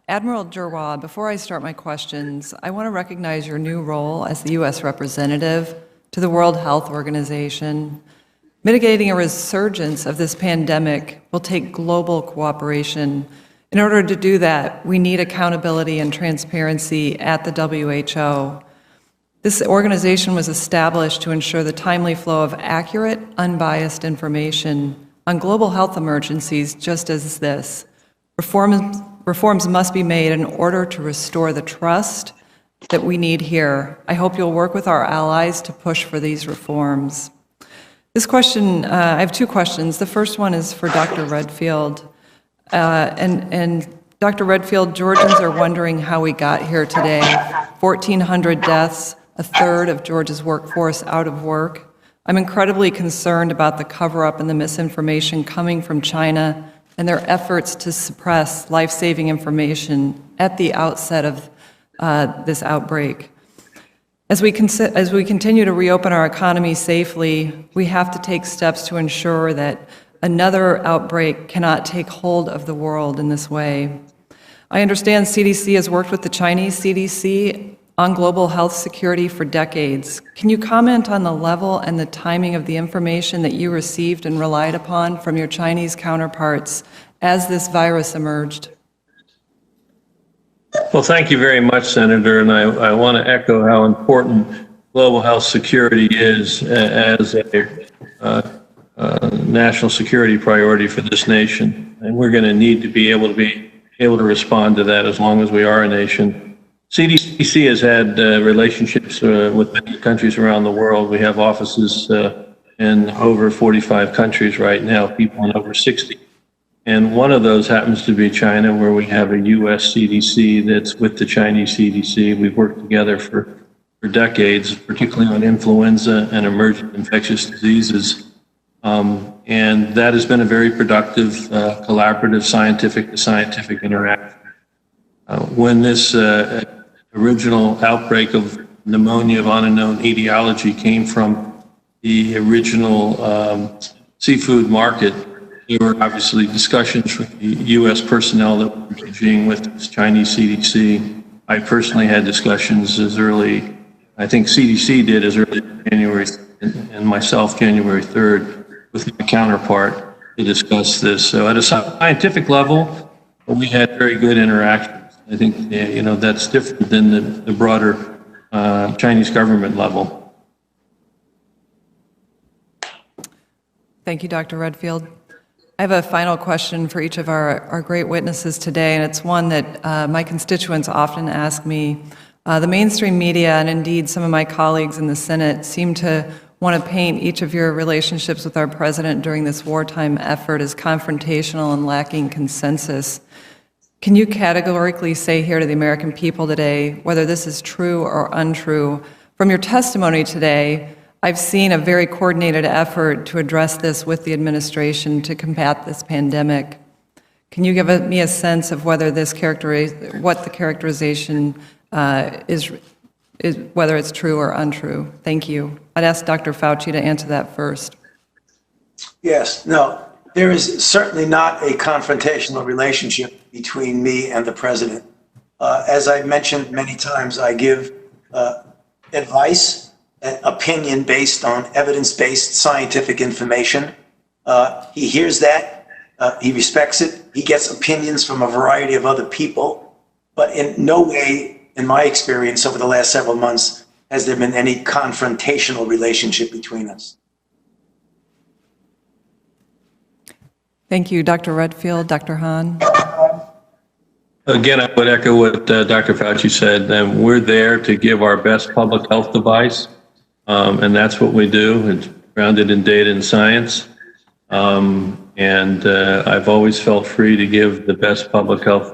Admiral Giroir, before I start my questions, I want to recognize your new role as the U.S. representative to the World Health Organization. Mitigating a resurgence of this pandemic will take global cooperation. In order to do that, we need accountability and transparency at the WHO. This organization was established to ensure the timely flow of accurate, unbiased information on global health emergencies just as this. Reforms must be made in order to restore the trust that we need here. I hope you'll work with our allies to push for these reforms. This question, I have two questions. The first one is for Dr. Redfield. And Dr. Redfield, Georgians are wondering how we got here today. 1,400 deaths, a third of Georgia's workforce out of work. I'm incredibly concerned about the cover-up and the misinformation coming from China and their efforts to suppress life-saving information at the outset of this outbreak. As we continue to reopen our economy safely, we have to take steps to ensure that another outbreak cannot take hold of the world in this way. I understand CDC has worked with the Chinese CDC on global health security for decades. Can you comment on the level and the timing of the information that you received and relied upon from your Chinese counterparts as this virus emerged? Well, thank you very much, Senator, and I want to echo how important global health security is as a national security priority for this nation, and we're going to need to be able to respond to that as long as we are a nation. CDC has had relationships with many countries around the world. We have offices in over 45 countries right now, people in over 60. And one of those happens to be China, where we have a U.S. CDC that's with the Chinese CDC. We've worked together for decades, particularly on influenza and emergent infectious diseases. And that has been a very productive, collaborative, scientific-to-scientific interaction. When this original outbreak of pneumonia of unknown etiology came from the original seafood market, there were obviously discussions with the U.S. personnel that were engaging with the Chinese CDC. I personally had discussions as early, I think CDC did as early as January, and myself January 3rd, with my counterpart to discuss this. So at a scientific level, we had very good interactions. I think, that's different than the broader Chinese government level. Thank you, Dr. Redfield. I have a final question for each of our great witnesses today, and it's one that my constituents often ask me. The mainstream media, and indeed some of my colleagues in the Senate, seem to want to paint each of your relationships with our president during this wartime effort as confrontational and lacking consensus. Can you categorically say here to the American people today whether this is true or untrue? From your testimony today, I've seen a very coordinated effort to address this with the administration to combat this pandemic. Can you give me a sense of whether what the characterization is, whether it's true or untrue? Thank you. I'd ask Dr. Fauci to answer that first. Yes, no, there is certainly not a confrontational relationship between me and the president. As I've mentioned many times, I give advice, opinion based on evidence-based scientific information. He hears that, he respects it, he gets opinions from a variety of other people, but in no way, in my experience over the last several months, has there been any confrontational relationship between us. Thank you, Dr. Redfield. Dr. Hahn. Again, I would echo what Dr. Fauci said. We're there to give our best public health advice, and that's what we do. It's grounded in data and science. And I've always felt free to give the best public health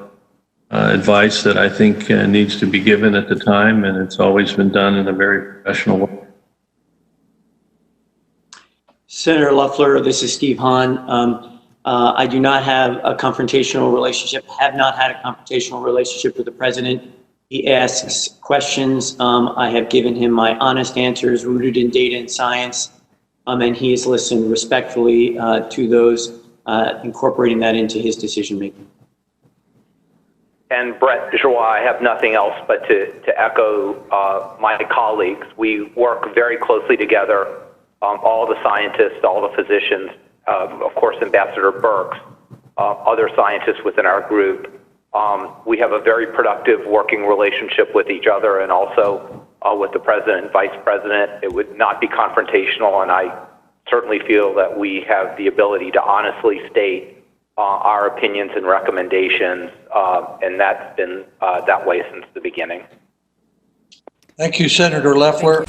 advice that I think needs to be given at the time, and it's always been done in a very professional way. Senator Loeffler, this is Steve Hahn. I do not have a confrontational relationship, have not had a confrontational relationship with the president. He asks questions. I have given him my honest answers rooted in data and science, and he has listened respectfully to those, incorporating that into his decision making. And Brett Joie, I have nothing else but to echo my colleagues. We work very closely together, all the scientists, all the physicians, of course, Ambassador Birx, other scientists within our group. We have a very productive working relationship with each other and also with the president and vice president. It would not be confrontational, and I certainly feel that we have the ability to honestly state our opinions and recommendations, and that's been that way since the beginning. Thank you, Senator Loeffler.